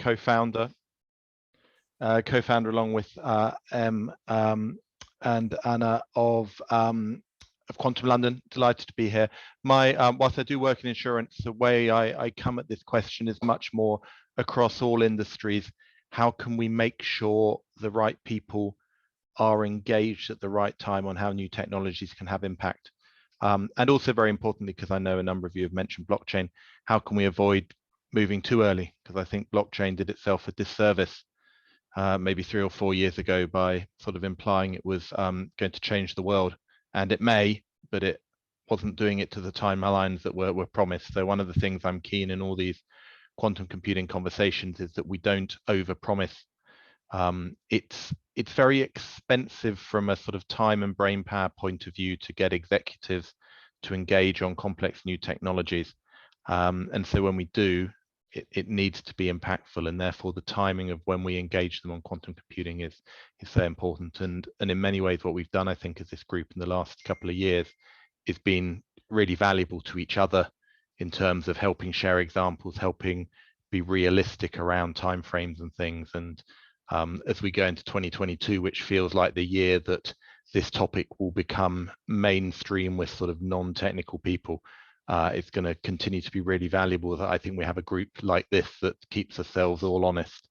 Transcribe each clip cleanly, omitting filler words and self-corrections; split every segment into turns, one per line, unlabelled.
co-founder along with Em and Anna of Quantum London. Delighted to be here. Whilst I do work in insurance, the way I come at this question is much more across all industries. How can we make sure the right people are engaged at the right time on how new technologies can have impact? And also very importantly, because I know a number of you have mentioned blockchain, how can we avoid moving too early? Because I think blockchain did itself a disservice maybe 3 or 4 years ago by sort of implying it was going to change the world. And it may, but it wasn't doing it to the timelines that were promised. So one of the things I'm keen in all these quantum computing conversations is that we don't overpromise. It's very expensive from a sort of time and brain power point of view to get executives to engage on complex new technologies. And so when we do, it needs to be impactful, and therefore the timing of when we engage them on quantum computing is so important. And in many ways, what we've done, I think, as this group in the last couple of years is been really valuable to each other in terms of helping share examples, helping be realistic around timeframes and things. And as we go into 2022, which feels like the year that this topic will become mainstream with sort of non-technical people, it's going to continue to be really valuable that I think we have a group like this that keeps ourselves all honest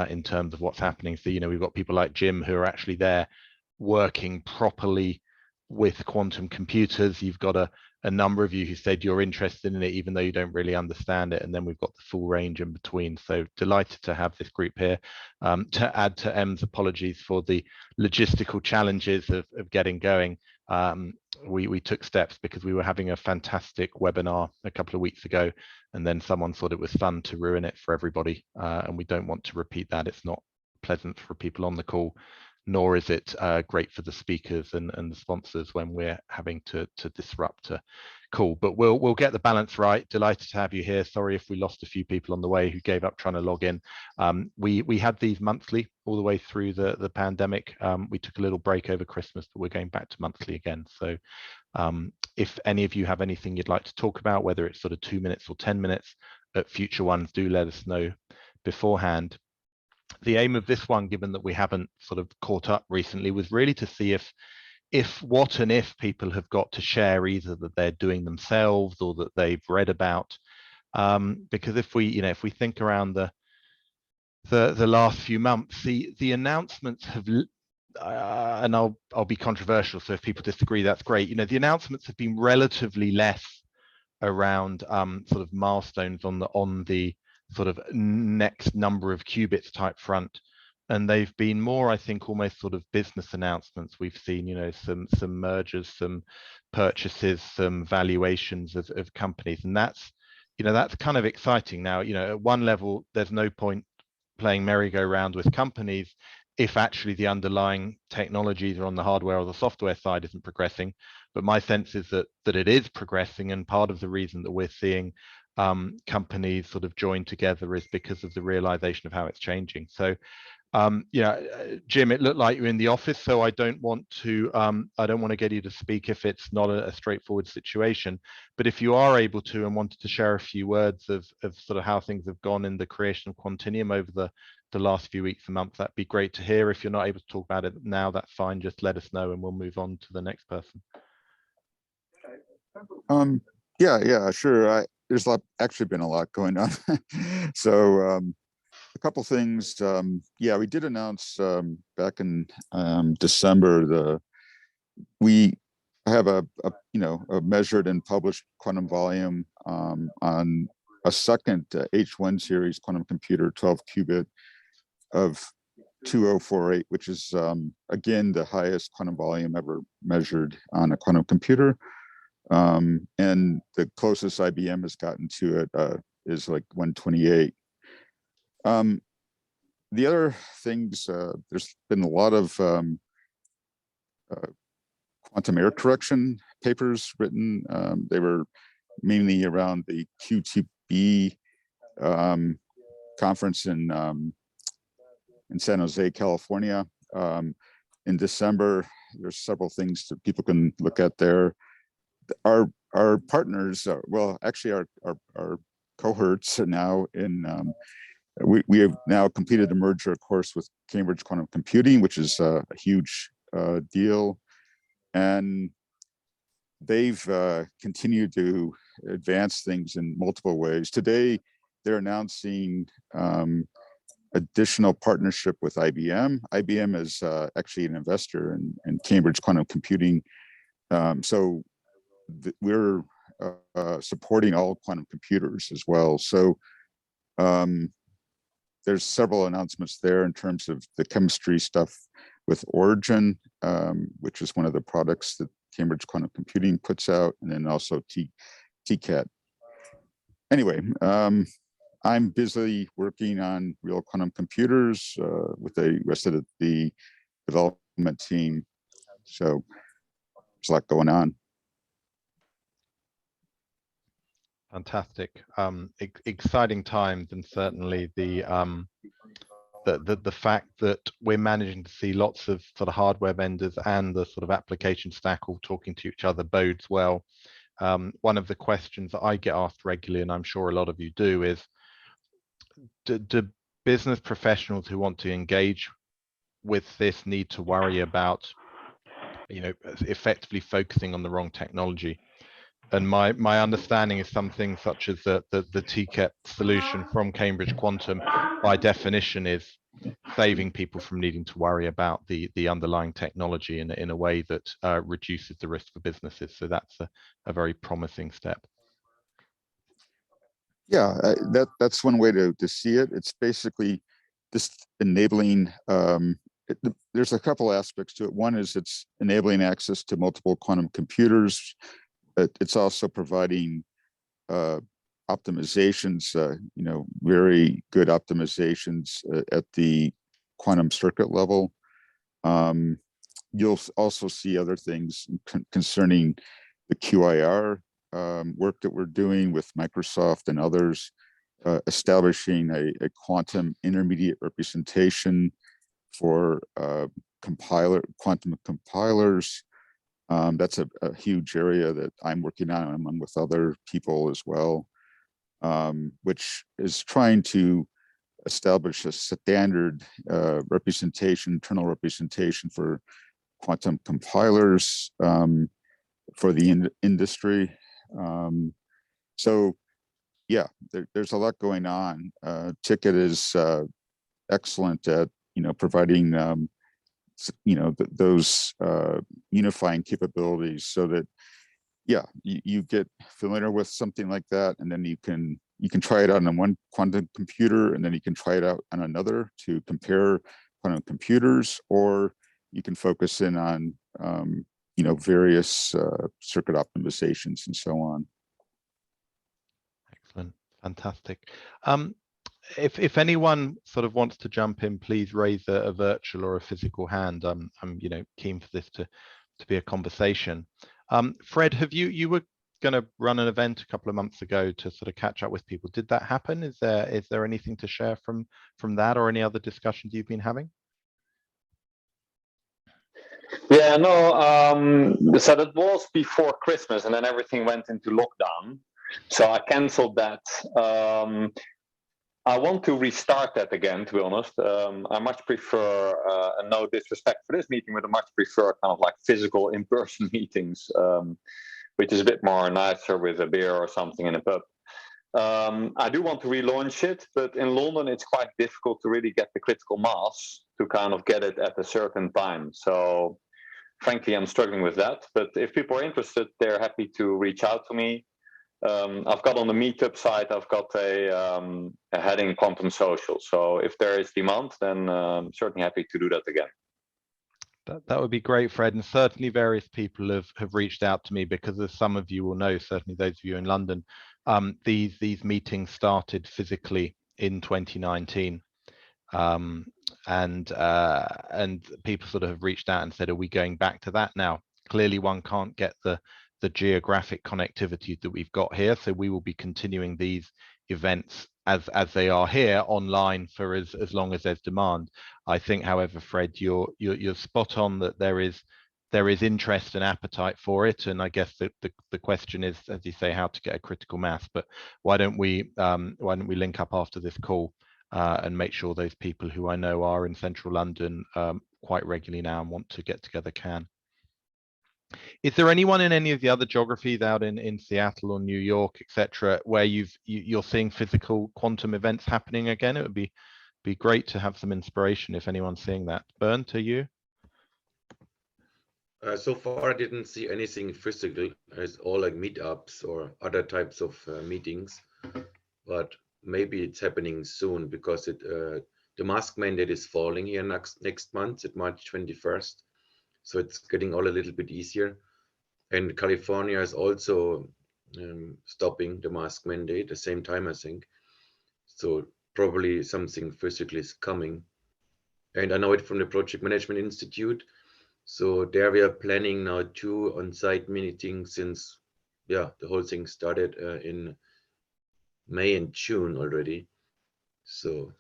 in terms of what's happening. So, we've got people like Jim who are actually there working properly with quantum computers. You've got a number of you who said you're interested in it, even though you don't really understand it. And then we've got the full range in between. So delighted to have this group here. To add to Em's apologies for the logistical challenges of getting going. We took steps because we were having a fantastic webinar a couple of weeks ago, and then someone thought it was fun to ruin it for everybody. And we don't want to repeat that. It's not pleasant for people on the call, nor is it great for the speakers and the sponsors when we're having to disrupt a call. But we'll get the balance right. Delighted to have you here. Sorry if we lost a few people on the way who gave up trying to log in. We had these monthly all the way through the pandemic. We took a little break over Christmas, but we're going back to monthly again. So if any of you have anything you'd like to talk about, whether it's sort of 2 minutes or 10 minutes at future ones, do let us know beforehand. The aim of this one, given that we haven't sort of caught up recently, was really to see if people have got to share either that they're doing themselves or that they've read about. Because if we think around the last few months, the announcements have, and I'll be controversial, so if people disagree, that's great. The announcements have been relatively less around sort of milestones on the sort of next number of qubits type front, and they've been more, I think, almost sort of business announcements. We've seen some mergers, some purchases, some valuations of companies, and that's kind of exciting. Now, at one level, there's no point playing merry-go-round with companies if actually the underlying technologies are on the hardware or the software side isn't progressing. But my sense is that it is progressing, and part of the reason that we're seeing companies sort of join together is because of the realization of how it's changing. So Jim, it looked like you're in the office, so I don't want to get you to speak if it's not a straightforward situation. But if you are able to and wanted to share a few words of sort of how things have gone in the creation of Quantinium over the last few weeks and months, that'd be great to hear. If you're not able to talk about it now, that's fine. Just let us know and we'll move on to the next person.
Yeah, sure. There's actually been a lot going on. So a couple things. Yeah, we did announce back in December we have a measured and published quantum volume on a second H1 series quantum computer, 12 qubit of 2048, which is again the highest quantum volume ever measured on a quantum computer. And the closest IBM has gotten to it is like 128. The other things, there's been a lot of quantum error correction papers written. They were mainly around the Q2B conference in San Jose, California. In December, there's several things that people can look at there. Our partners, well, actually our cohorts are now in we have now completed the merger, of course, with Cambridge Quantum Computing, which is a huge deal. And they've continued to advance things in multiple ways. Today, they're announcing additional partnership with IBM. IBM is actually an investor in Cambridge Quantum Computing. So we're supporting all quantum computers as well. So there's several announcements there in terms of the chemistry stuff with Origin, which is one of the products that Cambridge Quantum Computing puts out, and then also TCAT. Anyway, I'm busily working on real quantum computers with the rest of the development team. So there's a lot going on.
Fantastic, exciting times, and certainly the fact that we're managing to see lots of sort of hardware vendors and the sort of application stack all talking to each other bodes well. One of the questions that I get asked regularly, and I'm sure a lot of you do, is do business professionals who want to engage with this need to worry about, effectively focusing on the wrong technology? And my understanding is something such as the TCAT solution from Cambridge Quantum, by definition, is saving people from needing to worry about the underlying technology in a way that reduces the risk for businesses. So that's a very promising step.
Yeah, that's one way to see it. It's basically just enabling. There's a couple aspects to it. One is it's enabling access to multiple quantum computers. It's also providing optimizations, very good optimizations at the quantum circuit level. You'll also see other things concerning the QIR work that we're doing with Microsoft and others, establishing a quantum intermediate representation for quantum compilers. That's a huge area that I'm working on, along with other people as well, which is trying to establish a standard representation, internal representation for quantum compilers for the industry. So yeah, there's a lot going on. TCAT is excellent at providing those unifying capabilities, so that you get familiar with something like that, and then you can try it out on one quantum computer, and then you can try it out on another to compare quantum computers, or you can focus in on various circuit optimizations and so on.
Excellent, fantastic. If anyone sort of wants to jump in, please raise a virtual or a physical hand. I'm keen for this to be a conversation. Fred, you were going to run an event a couple of months ago to sort of catch up with people. Did that happen? Is there anything to share from that, or any other discussions you've been having?
Yeah, no. So that was before Christmas, and then everything went into lockdown. So I canceled that. I want to restart that again, to be honest. I much prefer, and no disrespect for this meeting, but I much prefer kind of like physical in-person meetings, which is a bit more nicer with a beer or something in a pub. I do want to relaunch it, but in London it's quite difficult to really get the critical mass to kind of get it at a certain time. So frankly, I'm struggling with that. But if people are interested, they're happy to reach out to me. I've got on the Meetup site, I've got a heading Quantum Social. So if there is demand, then I'm certainly happy to do that again.
That would be great, Fred. And certainly various people have reached out to me, because as some of you will know, certainly those of you in London, these meetings started physically in 2019. And people sort of have reached out and said, are we going back to that now? Clearly one can't get the geographic connectivity that we've got here, so we will be continuing these events as they are here online for as long as there's demand. I think, however, Fred, you're spot on that there is interest and appetite for it, and I guess the question is, as you say, how to get a critical mass. But why don't we link up after this call and make sure those people who I know are in central London quite regularly now and want to get together can. Is there anyone in any of the other geographies out in Seattle or New York, etc., where you're seeing physical quantum events happening again? It would be great to have some inspiration if anyone's seeing that. Bernd, are you?
So far, I didn't see anything physical. It's all like meetups or other types of meetings, but maybe it's happening soon because the mask mandate is falling here next month at March 21st. So it's getting all a little bit easier. And California is also stopping the mask mandate at the same time, I think. So probably something physical is coming. And I know it from the Project Management Institute. So there we are planning now 2 on-site meetings since, yeah, the whole thing started in May and June already. So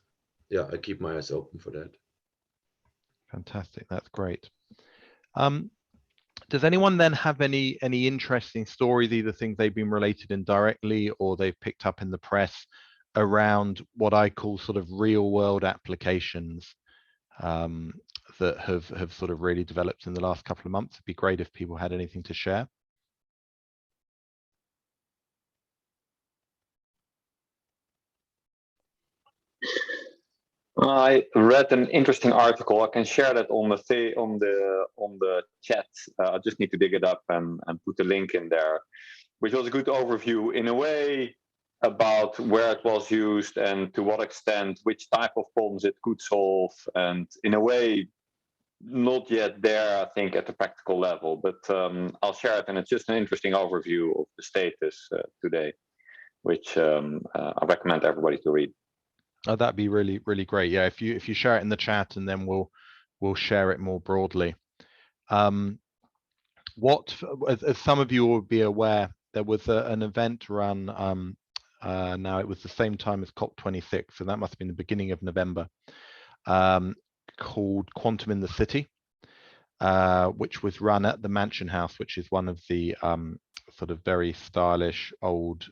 yeah, I keep my eyes open for that.
Fantastic, that's great. Does anyone then have any interesting stories, either things they've been related indirectly or they've picked up in the press around what I call sort of real world applications that have sort of really developed in the last couple of months? It'd be great if people had anything to share.
I read an interesting article. I can share that on the chat. I just need to dig it up and put the link in there, which was a good overview in a way about where it was used and to what extent, which type of problems it could solve, and in a way not yet there, I think, at the practical level, but I'll share it, and it's just an interesting overview of the status today, which I recommend everybody to read.
Oh, that'd be really great. Yeah, if you share it in the chat, and then we'll share it more broadly. What, as some of you will be aware, there was an event run. Now it was the same time as COP26, so that must have been the beginning of November, called Quantum in the City, which was run at the Mansion House, which is one of the sort of very stylish old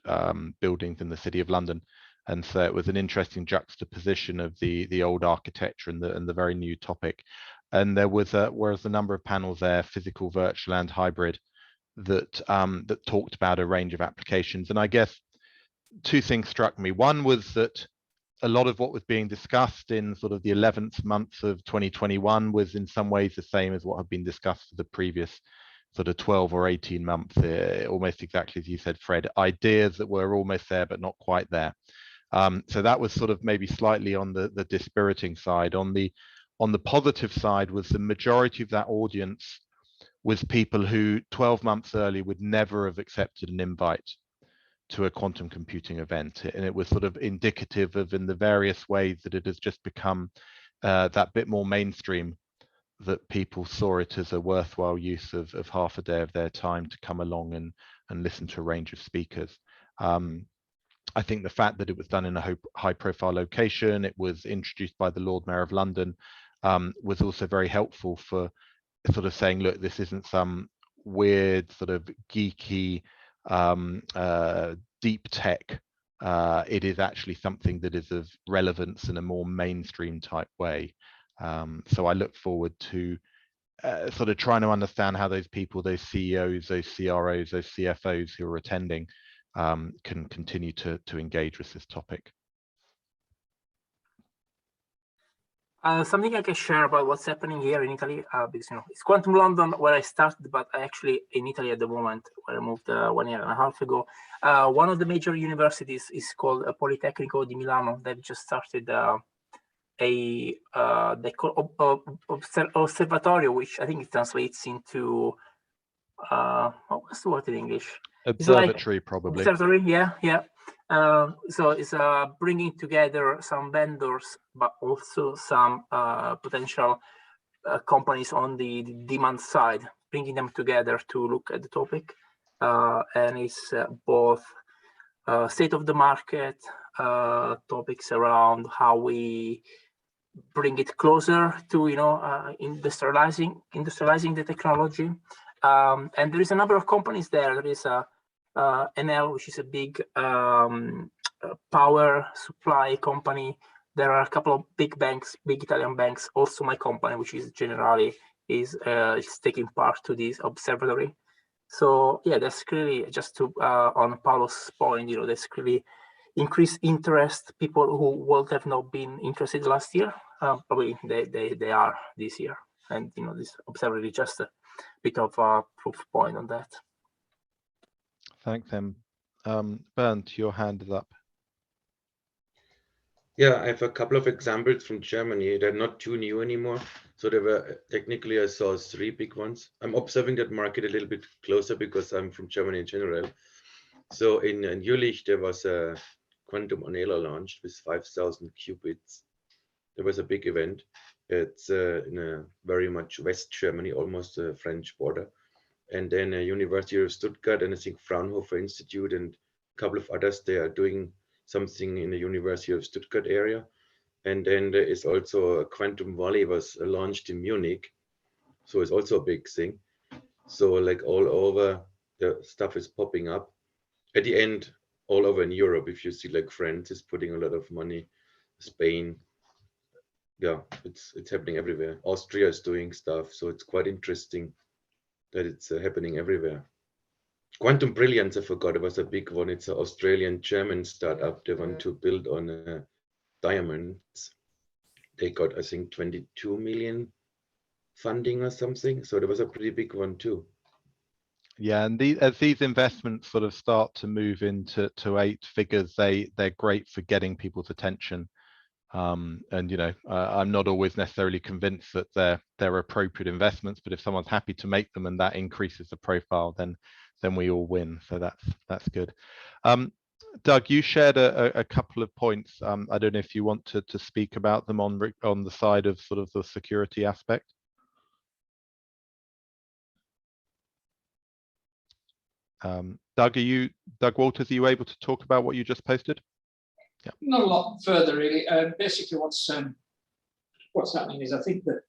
buildings in the City of London. And so it was an interesting juxtaposition of the old architecture and the very new topic. And there was a number of panels there, physical, virtual, and hybrid, that that talked about a range of applications. And I guess two things struck me. One was that a lot of what was being discussed in sort of the 11th month of 2021 was in some ways the same as what had been discussed for the previous sort of 12 or 18 months, almost exactly as you said, Fred, ideas that were almost there but not quite there. So that was sort of maybe slightly on the dispiriting side. On the positive side was the majority of that audience was people who 12 months earlier would never have accepted an invite to a quantum computing event, and it was sort of indicative of, in the various ways that it has just become that bit more mainstream, that people saw it as a worthwhile use of half a day of their time to come along and listen to a range of speakers. I think the fact that it was done in a high profile location, it was introduced by the Lord Mayor of London, was also very helpful for sort of saying, look, this isn't some weird sort of geeky deep tech. It is actually something that is of relevance in a more mainstream type way. So I look forward to sort of trying to understand how those people, those CEOs, those CROs, those CFOs who are attending can continue to engage with this topic.
Something I can share about what's happening here in Italy, because it's Quantum London where I started, but I actually in Italy at the moment, where I moved 1.5 years ago. One of the major universities is called Politecnico di Milano. They've just started they call Observatory, which I think it translates into what's the word in English?
Observatory, like, probably.
Observatory, yeah. So it's bringing together some vendors, but also some potential companies on the demand side, bringing them together to look at the topic. And it's both state of the market, topics around how we bring it closer to industrializing the technology. And there is a number of companies there. There is Enel, which is a big power supply company. there are a couple of big banks, big Italian banks, also my company, which is Generali, is taking part to this observatory. So yeah, that's clearly, just to on Paolo's point, there's clearly increased interest. People who would have not been interested last year, probably they are this year. And this observatory is just a bit of a proof point on that.
Thanks, Em. Bernd, your hand is up.
Yeah, I have a couple of examples from Germany. They're not too new anymore. So there were, technically, I saw 3 big ones. I'm observing that market a little bit closer because I'm from Germany in general. So in Jülich, there was a Quantum Onela launched with 5,000 qubits. There was a big event. It's in a very much West Germany, almost the French border. And then University of Stuttgart and I think Fraunhofer Institute and a couple of others, they are doing something in the University of Stuttgart area. And then there is also a Quantum Valley was launched in Munich. So it's also a big thing. So like all over, the stuff is popping up. At the end, all over in Europe, if you see like France is putting a lot of money, Spain, yeah, it's happening everywhere. Austria is doing stuff. So it's quite interesting that it's happening everywhere. Quantum Brilliance, I forgot, it was a big one. It's an Australian-German startup. They want to build on diamonds. They got, I think, 22 million funding or something. So there was a pretty big one too.
Yeah, and as these investments sort of start to move into 8 figures, they're great for getting people's attention. And I'm not always necessarily convinced that they're appropriate investments, but if someone's happy to make them and that increases the profile, then we all win. So that's good. Doug, you shared a couple of points. I don't know if you want to speak about them on the side of sort of the security aspect. Doug Walters, are you able to talk about what you just posted?
Yeah. Not a lot further, really. Basically, what's happening is I think that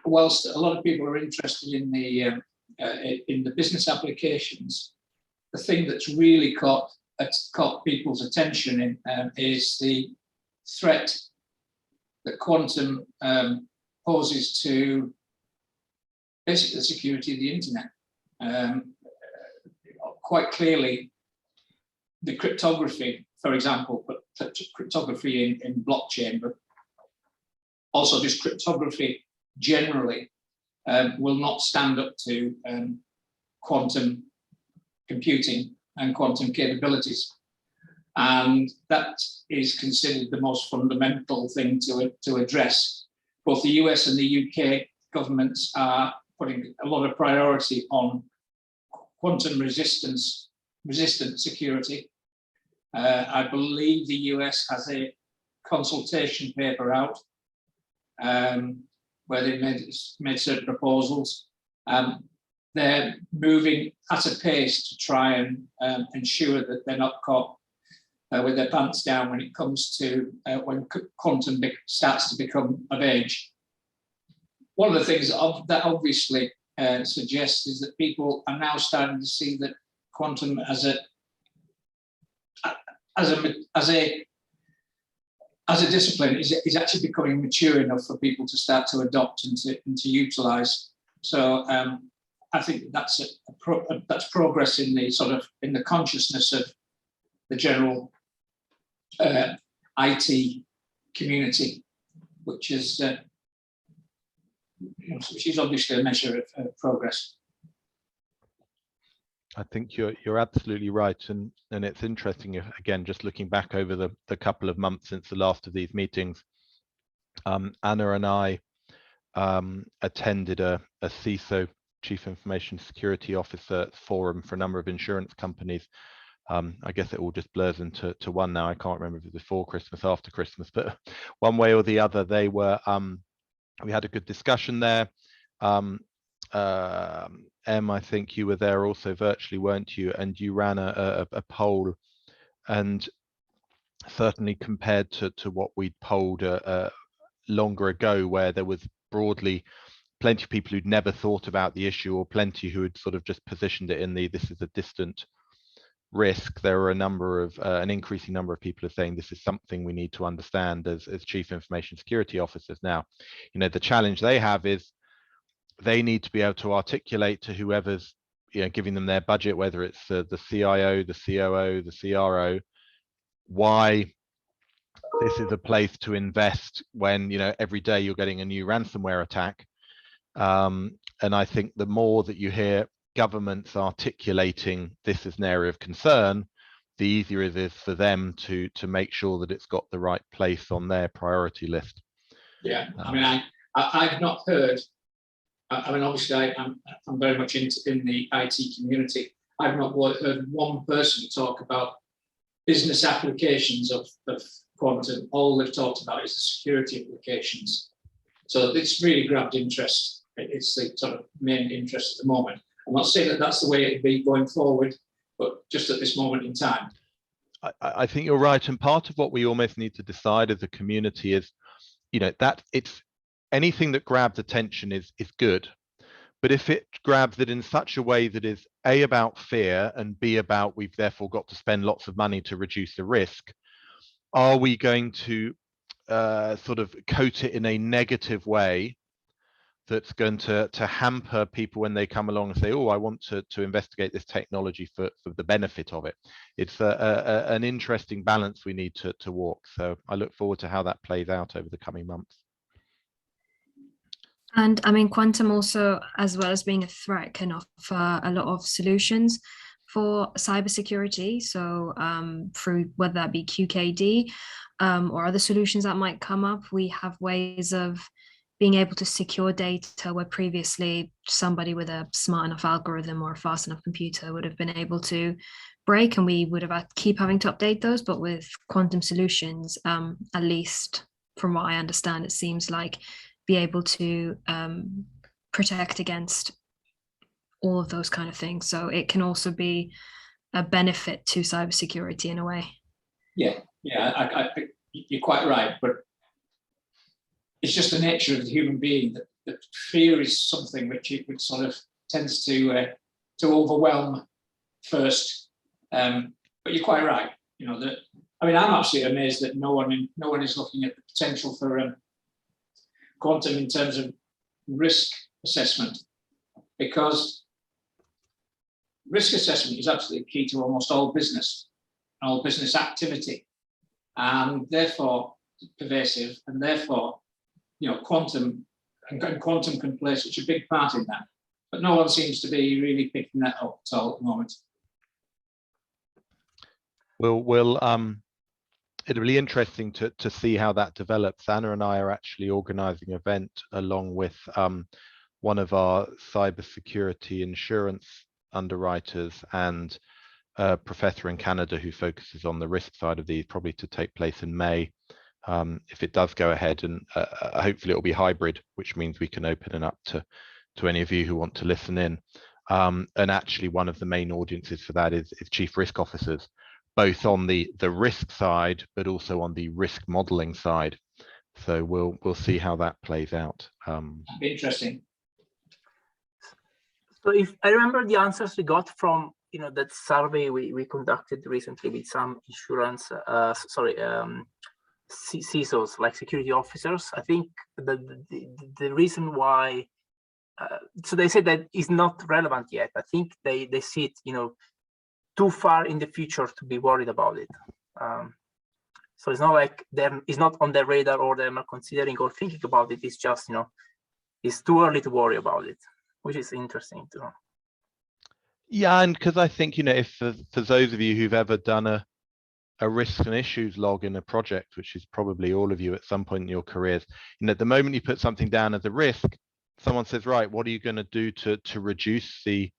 whilst a lot of people are interested in the business applications, the thing that's really caught people's attention is the threat that quantum poses to basically the security of the internet. Quite clearly, the cryptography, for example, but cryptography in blockchain, but also just cryptography generally, will not stand up to quantum computing and quantum capabilities. And that is considered the most fundamental thing to address. Both the US and the UK governments are putting a lot of priority on quantum resistant security. I believe the US has a consultation paper out where they made certain proposals. They're moving at a pace to try and ensure that they're not caught with their pants down when it comes to when quantum starts to become of age. One of the things that obviously suggests is that people are now starting to see that quantum as a discipline is actually becoming mature enough for people to start to adopt and to utilize. So I think that's that's progress in the sort of in the consciousness of the general IT community, which is obviously a measure of progress.
I think you're absolutely right, and it's interesting, again, just looking back over the couple of months since the last of these meetings. Anna and I attended a CISO, Chief Information Security Officer forum for a number of insurance companies. I guess it all just blurs into one now. I can't remember if it was before Christmas, after Christmas, but one way or the other, they were. We had a good discussion there. Em, I think you were there also virtually, weren't you? And you ran a poll, and certainly compared to what we'd polled longer ago, where there was broadly plenty of people who'd never thought about the issue, or plenty who had sort of just positioned it in this is a distant risk, there are a number of an increasing number of people are saying this is something we need to understand as chief information security officers. Now, you know, the challenge they have is they need to be able to articulate to whoever's, you know, giving them their budget, whether it's the CIO, the COO, the CRO, why this is a place to invest when, you know, every day you're getting a new ransomware attack. And I think the more that you hear governments articulating this as an area of concern, the easier it is for them to make sure that it's got the right place on their priority list.
Yeah, I mean, I've not heard. I mean, obviously, I'm very much in the IT community. I've not heard one person talk about business applications of quantum. All they've talked about is the security applications. So it's really grabbed interest. It's the sort of main interest at the moment. I'm not saying that that's the way it'd be going forward, but just at this moment in time.
I think you're right. And part of what we almost need to decide as a community is, you know, that it's anything that grabs attention is good. But if it grabs it in such a way that is A, about fear, and B, about we've therefore got to spend lots of money to reduce the risk, are we going to sort of coat it in a negative way that's going to hamper people when they come along and say, oh, I want to investigate this technology for the benefit of it? It's an interesting balance we need to walk. So I look forward to how that plays out over the coming months.
And I mean, quantum also, as well as being a threat, can offer a lot of solutions for cybersecurity. So through whether that be QKD or other solutions that might come up, we have ways of being able to secure data where previously somebody with a smart enough algorithm or a fast enough computer would have been able to break, and we would have had to keep having to update those. But with quantum solutions, at least from what I understand, it seems like be able to protect against all of those kind of things. So it can also be a benefit to cybersecurity in a way. Yeah,
I think you're quite right, but it's just the nature of the human being that fear is something which sort of tends to overwhelm first. But you're quite right. You know that. I mean, I'm absolutely amazed that no one is looking at the potential for quantum in terms of risk assessment, because risk assessment is absolutely key to almost all business activity, and therefore pervasive, and therefore, you know, quantum can play such a big part in that. But no one seems to be really picking that up at all at the moment.
It'll be interesting to see how that develops. Anna and I are actually organising an event along with one of our cybersecurity insurance underwriters and a professor in Canada who focuses on the risk side of these, probably to take place in May. If it does go ahead, and hopefully it'll be hybrid, which means we can open it up to any of you who want to listen in. And actually one of the main audiences for that is chief risk officers, both on the risk side, but also on the risk modeling side. So we'll see how that plays out.
Interesting.
So if I remember the answers we got from, you know, that survey we conducted recently with some insurance, CISOs, like security officers, I think the reason why, so they said that is not relevant yet. I think they see it, you know, too far in the future to be worried about it. So it's not like it's not on their radar, or they're not considering or thinking about it. It's just, you know, it's too early to worry about it, which is interesting to know.
Yeah, and because I think, you know, if for those of you who've ever done a risks and issues log in a project, which is probably all of you at some point in your careers, you know, the moment you put something down as a risk, someone says, right, what are you going to do to reduce the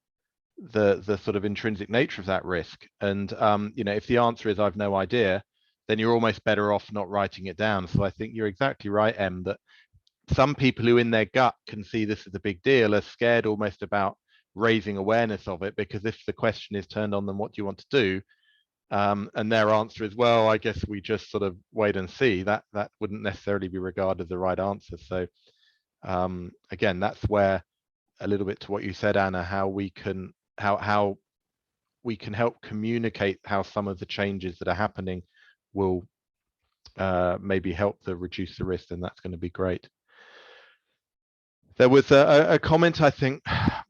sort of intrinsic nature of that risk? And you know, if the answer is I've no idea, then you're almost better off not writing it down. So I think you're exactly right, Em, that some people who in their gut can see this as a big deal are scared almost about raising awareness of it, because if the question is turned on them, what do you want to do? And their answer is, well, I guess we just sort of wait and see, that wouldn't necessarily be regarded as the right answer. So again, that's where, a little bit to what you said, Anna, how we can, how we can help communicate how some of the changes that are happening will maybe help to reduce the risk, then that's going to be great. There was a comment, I think,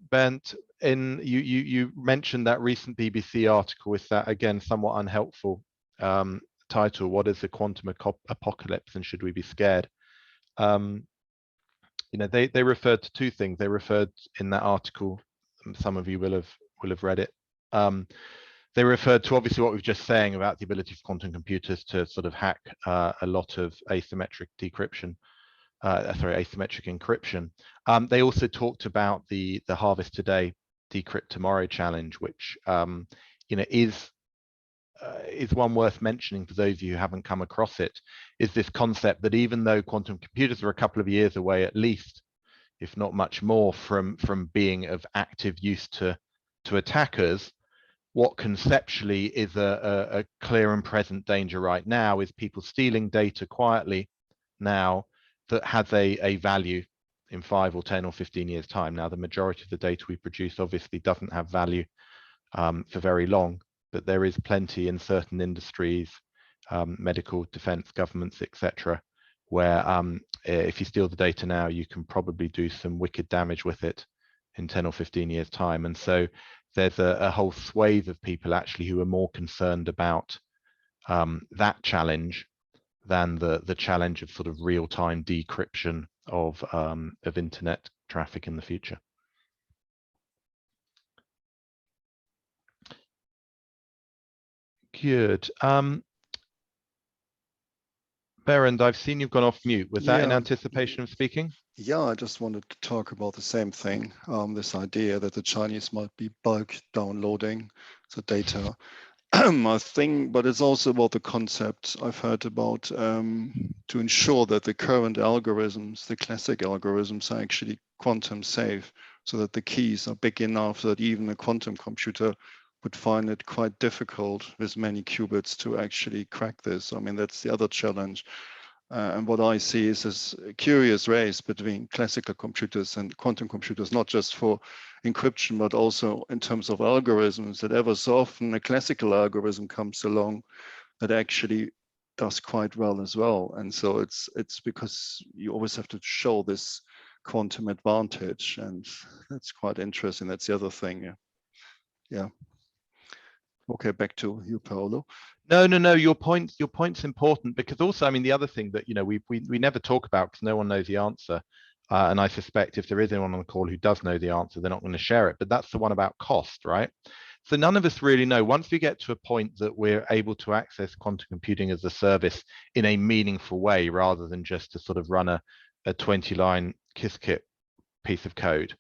Bernd, in you mentioned that recent BBC article with that, again, somewhat unhelpful title, "What is the quantum apocalypse and should we be scared?" You know, they referred to two things. They referred in that article, some of you will have read it. They referred to obviously what we've just saying about the ability of quantum computers to sort of hack a lot of asymmetric decryption. Asymmetric encryption. They also talked about the Harvest Today, Decrypt Tomorrow challenge, which you know is one worth mentioning for those of you who haven't come across it. Is this concept that even though quantum computers are a couple of years away at least, if not much more, from being of active use to attackers, what conceptually is a clear and present danger right now is people stealing data quietly now that has a value in 5 or 10 or 15 years time. Now, the majority of the data we produce obviously doesn't have value for very long, but there is plenty in certain industries, medical, defense, governments, etc., where if you steal the data now, you can probably do some wicked damage with it in 10 or 15 years time. And so there's a whole swathe of people actually who are more concerned about that challenge than the challenge of sort of real-time decryption of internet traffic in the future. Good. Berend, I've seen you've gone off mute. Was that in anticipation of speaking?
Yeah, I just wanted to talk about the same thing, this idea that the Chinese might be bulk downloading the data. I think, but it's also about the concept I've heard about to ensure that the current algorithms, the classic algorithms, are actually quantum safe, so that the keys are big enough that even a quantum computer would find it quite difficult with many qubits to actually crack this. I mean, that's the other challenge. And what I see is this curious race between classical computers and quantum computers, not just for encryption, but also in terms of algorithms, that ever so often a classical algorithm comes along that actually does quite well as well. And so it's because you always have to show this quantum advantage, and that's quite interesting. That's the other thing. Yeah. Okay, back to you, Paolo.
No. Your point's important, because also, I mean, the other thing that, you know, we never talk about because no one knows the answer, and I suspect if there is anyone on the call who does know the answer, they're not going to share it. But that's the one about cost, right? So none of us really know. Once we get to a point that we're able to access quantum computing as a service in a meaningful way, rather than just to sort of run a 20-line Qiskit piece of code.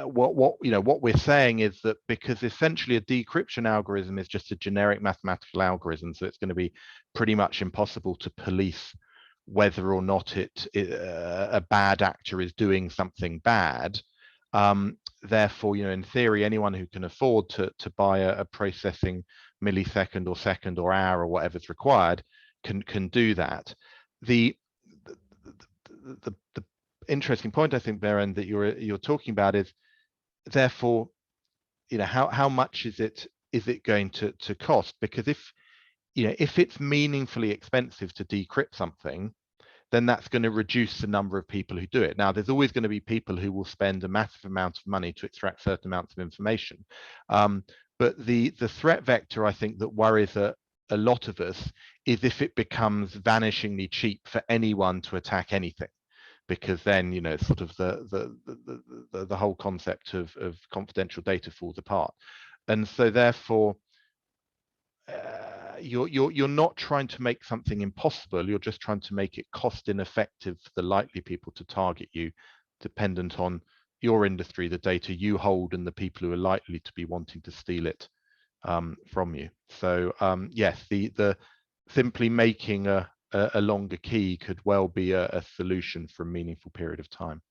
What we're saying is that because essentially a decryption algorithm is just a generic mathematical algorithm, so it's going to be pretty much impossible to police whether or not a bad actor is doing something bad. Therefore, you know, in theory, anyone who can afford to buy a processing millisecond or second or hour or whatever's required can do that. The interesting point, I think, Berend, that you're talking about is, therefore, you know, how much is it going to cost? Because if it's meaningfully expensive to decrypt something, then that's going to reduce the number of people who do it. Now, there's always going to be people who will spend a massive amount of money to extract certain amounts of information. But the threat vector, I think, that worries a lot of us is if it becomes vanishingly cheap for anyone to attack anything. Because then, you know, sort of the whole concept of confidential data falls apart. And so therefore, you're not trying to make something impossible, you're just trying to make it cost ineffective for the likely people to target you, dependent on your industry, the data you hold, and the people who are likely to be wanting to steal it from you. So yes, the simply making a longer key could well be a solution for a meaningful period of time.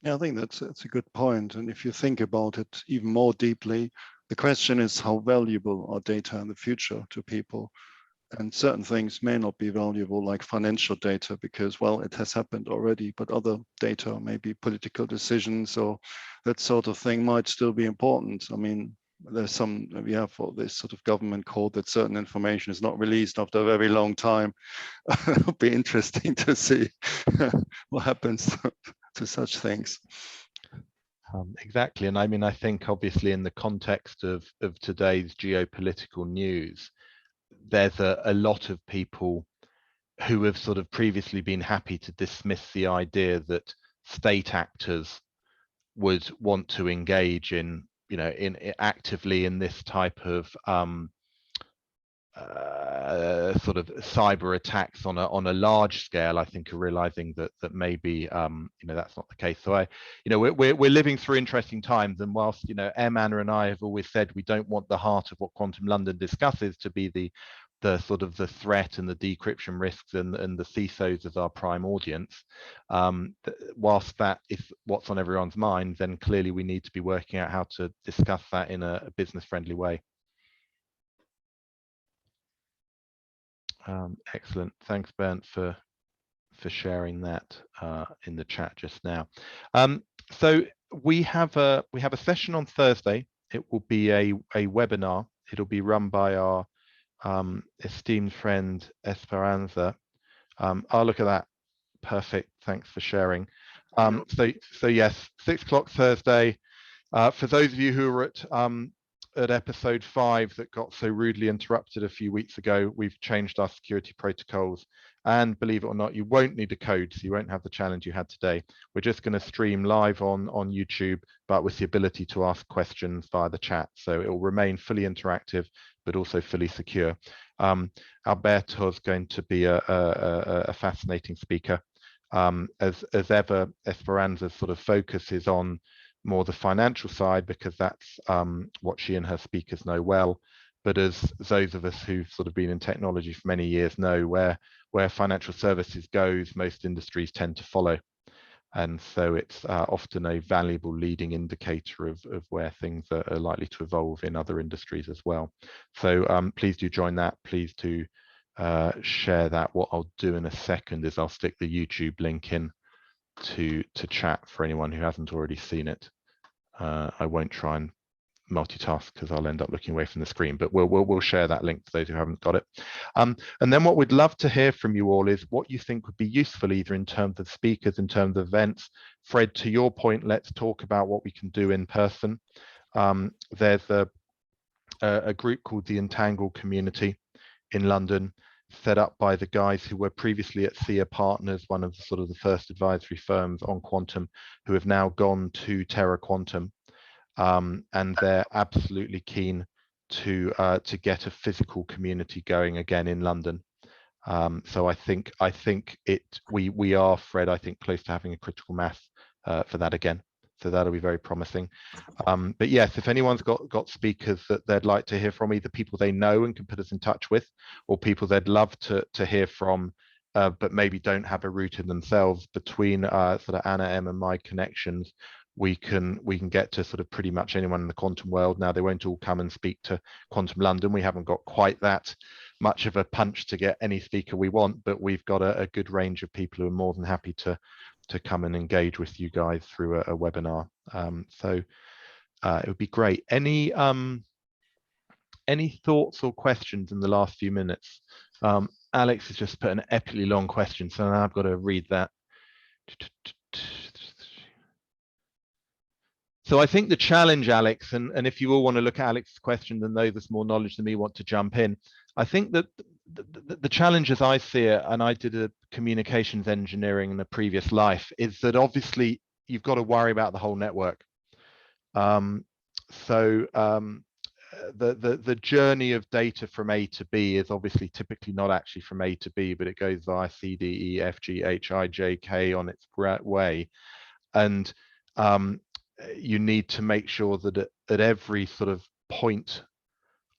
Yeah, I think that's a good point. And if you think about it even more deeply, the question is how valuable are data in the future to people? And certain things may not be valuable, like financial data, because, well, it has happened already, but other data, maybe political decisions or that sort of thing, might still be important. I mean, there's we have this sort of government code that certain information is not released after a very long time. It'll be interesting to see what happens to such things.
Exactly. And I mean, I think obviously in the context of today's geopolitical news, there's a lot of people who have sort of previously been happy to dismiss the idea that state actors would want to engage in, you know, actively in this type of sort of cyber attacks on a large scale. I think are realizing that maybe you know, that's not the case. So you know, we're living through interesting times, and whilst, you know, Anna and I have always said we don't want the heart of what Quantum London discusses to be the sort of the threat and the decryption risks and the CISOs as our prime audience, whilst that is what's on everyone's mind, then clearly we need to be working out how to discuss that in a business friendly way. Excellent. Thanks, Bernd, for sharing that in the chat just now. So we have a session on Thursday. It will be a webinar. It'll be run by our esteemed friend Esperanza. Oh, look at that. Perfect. Thanks for sharing. So yes, 6 o'clock Thursday. For those of you who are at episode 5 that got so rudely interrupted a few weeks ago, we've changed our security protocols, and believe it or not, you won't need a code, so you won't have the challenge you had today. We're just going to stream live on YouTube, but with the ability to ask questions via the chat, so it will remain fully interactive but also fully secure. Alberto is going to be a fascinating speaker. As ever, Esperanza's sort of focus is on more the financial side, because that's what she and her speakers know well. But as those of us who've sort of been in technology for many years know, where financial services goes, most industries tend to follow. And so it's often a valuable leading indicator of where things are likely to evolve in other industries as well. So please do join that. Please do share that. What I'll do in a second is I'll stick the YouTube link in to chat for anyone who hasn't already seen it. I won't try and multitask because I'll end up looking away from the screen, but we'll share that link to those who haven't got it. And then what we'd love to hear from you all is what you think would be useful, either in terms of speakers, in terms of events. Fred, to your point, let's talk about what we can do in person. There's a group called the Entangle Community in London, set up by the guys who were previously at SIA Partners, one of the sort of the first advisory firms on quantum, who have now gone to Terra Quantum. And they're absolutely keen to get a physical community going again in London. So I think we are, Fred, I think, close to having a critical mass for that again. So that'll be very promising. But yes, if anyone's got speakers that they'd like to hear from, either people they know and can put us in touch with, or people they'd love to hear from, but maybe don't have a route in themselves, between sort of Anna, M, and my connections, we can get to sort of pretty much anyone in the quantum world. Now, they won't all come and speak to Quantum London. We haven't got quite that much of a punch to get any speaker we want, but we've got a good range of people who are more than happy to come and engage with you guys through a webinar. So it would be great. Any thoughts or questions in the last few minutes? Alex has just put an epically long question, so now I've got to read that. So I think the challenge, Alex, and if you all want to look at Alex's question, then those with more knowledge than me want to jump in. I think that the challenge as I see it, and I did a communications engineering in a previous life, is that obviously you've got to worry about the whole network. The journey of data from A to B is obviously typically not actually from A to B, but it goes via C, D, E, F, G, H, I, J, K on its way. And you need to make sure that at every sort of point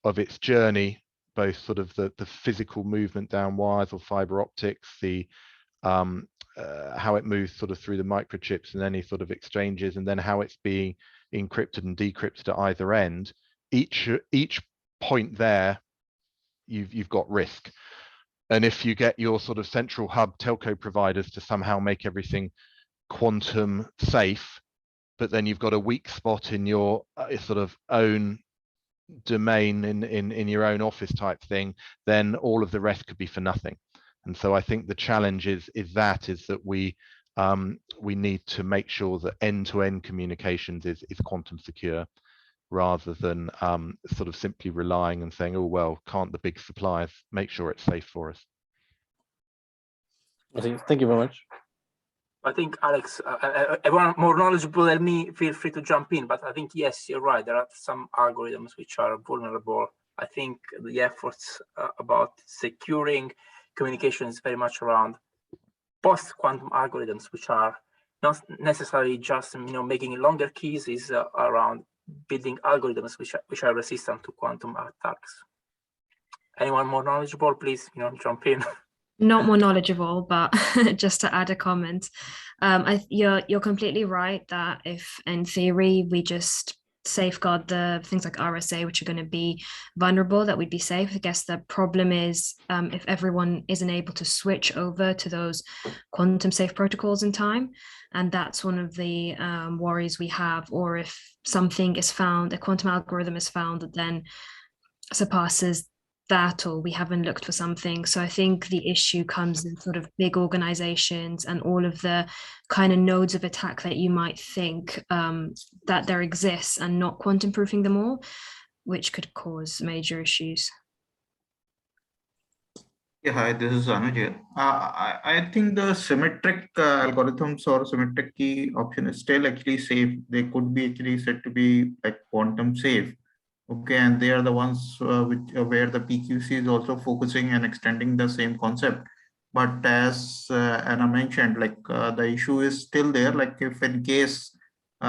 of its journey, both sort of the physical movement down wires or fiber optics, the how it moves sort of through the microchips and any sort of exchanges, and then how it's being encrypted and decrypted at either end. Each point there you've got risk. And if you get your sort of central hub telco providers to somehow make everything quantum safe, but then you've got a weak spot in your sort of own domain in your own office type thing, then all of the rest could be for nothing. And so I think the challenge is that we need to make sure that end-to-end communications is quantum secure, rather than sort of simply relying and saying, oh well, can't the big suppliers make sure it's safe for us?
Okay, thank you very much.
I think Alex, everyone more knowledgeable than me, feel free to jump in. But I think, yes, you're right. There are some algorithms which are vulnerable. I think the efforts about securing communication is very much around post-quantum algorithms, which are not necessarily just making longer keys. Is around building algorithms which are resistant to quantum attacks. Anyone more knowledgeable, please jump in.
Not more knowledgeable, but just to add a comment, you're completely right that if in theory we just safeguard the things like RSA, which are going to be vulnerable, that we'd be safe. I guess the problem is if everyone isn't able to switch over to those quantum safe protocols in time, and that's one of the worries we have. Or if something is found, a quantum algorithm is found that then surpasses that, or we haven't looked for something. So I think the issue comes in sort of big organizations and all of the kind of nodes of attack that you might think that there exists, and not quantum proofing them all, which could cause major issues.
Yeah, hi, this is Anuj here. I think the symmetric algorithms or symmetric key option is still actually safe. They could be actually said to be like quantum safe. Okay, and they are the ones where the PQC is also focusing and extending the same concept. But as Anna mentioned, like the issue is still there. Like if in case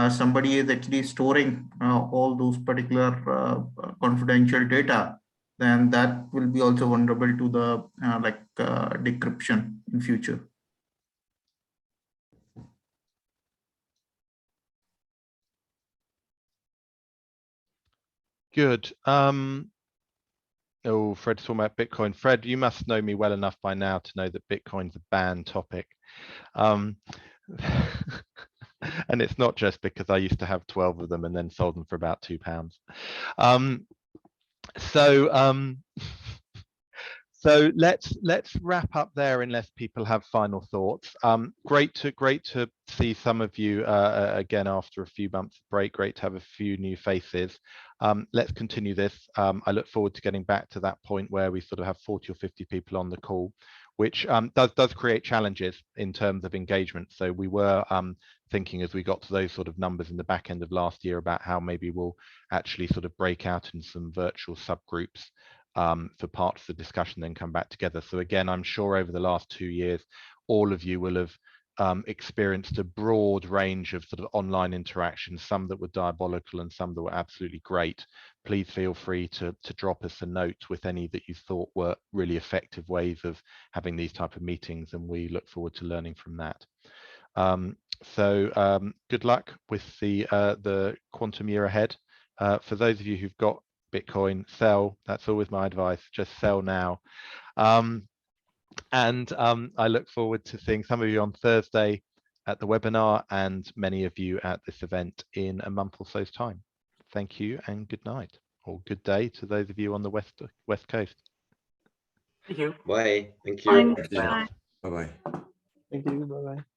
somebody is actually storing all those particular confidential data, then that will be also vulnerable to the decryption in future.
Good. Oh, Fred's talking about Bitcoin. Fred, you must know me well enough by now to know that Bitcoin's a banned topic. And it's not just because I used to have 12 of them and then sold them for about £2. So let's wrap up there unless people have final thoughts. Great to see some of you again after a few months break. Great to have a few new faces. Let's continue this. I look forward to getting back to that point where we sort of have 40 or 50 people on the call, which does create challenges in terms of engagement. So we were thinking as we got to those sort of numbers in the back end of last year about how maybe we'll actually sort of break out in some virtual subgroups for parts of the discussion, then come back together. So again, I'm sure over the last 2 years, all of you will have experienced a broad range of sort of online interactions, some that were diabolical and some that were absolutely great. Please feel free to drop us a note with any that you thought were really effective ways of having these type of meetings, and we look forward to learning from that. Good luck with the quantum year ahead. For those of you who've got Bitcoin, sell. That's always my advice. Just sell now. I look forward to seeing some of you on Thursday at the webinar and many of you at this event in a month or so's time. Thank you and good night, or good day to those of you on the West Coast.
Thank you.
Bye. Thank you.
Bye.
Bye-bye.
Thank you. Bye-bye.